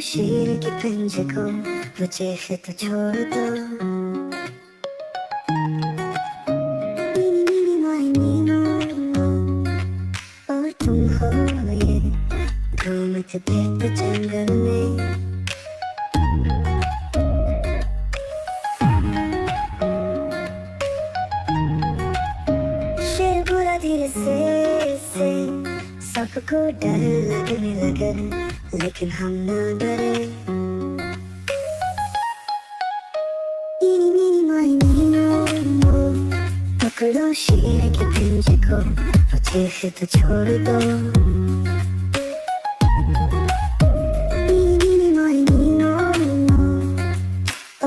शेर के पंजे को, वो चीखे तो छोड़ दो। नीनी माई नीनो, और तुम हो ये घूमते फिरते जंगल में। शेर बोला धीरे से सबको डर लगने लगा, लेकिन हम न डरे। नीनी नीनी माई नीनो, पकड़ो शेर के पंजे को, वो चीखे तो छोड़ दो। नीनी नीनी माई नीनो,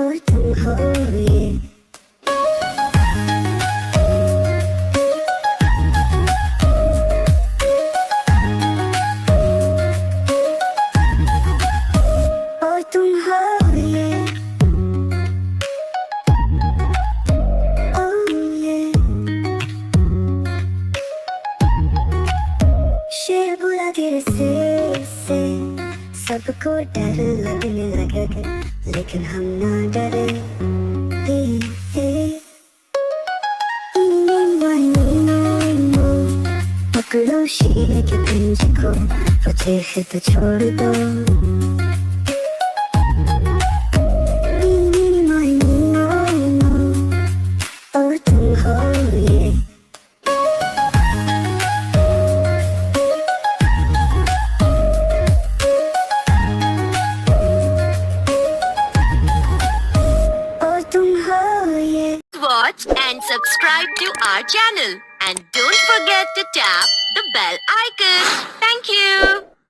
और तुम हो ये शेर बोला धीरे से सबको डर लगने लगा, लेकिन हम ना डरे। पकड़ो शेर के पंजे को, वो चीखे तो छोड़ दो। और तुम हो ये watch and subscribe to our channel, and don't forget to tap the bell icon. Thank you.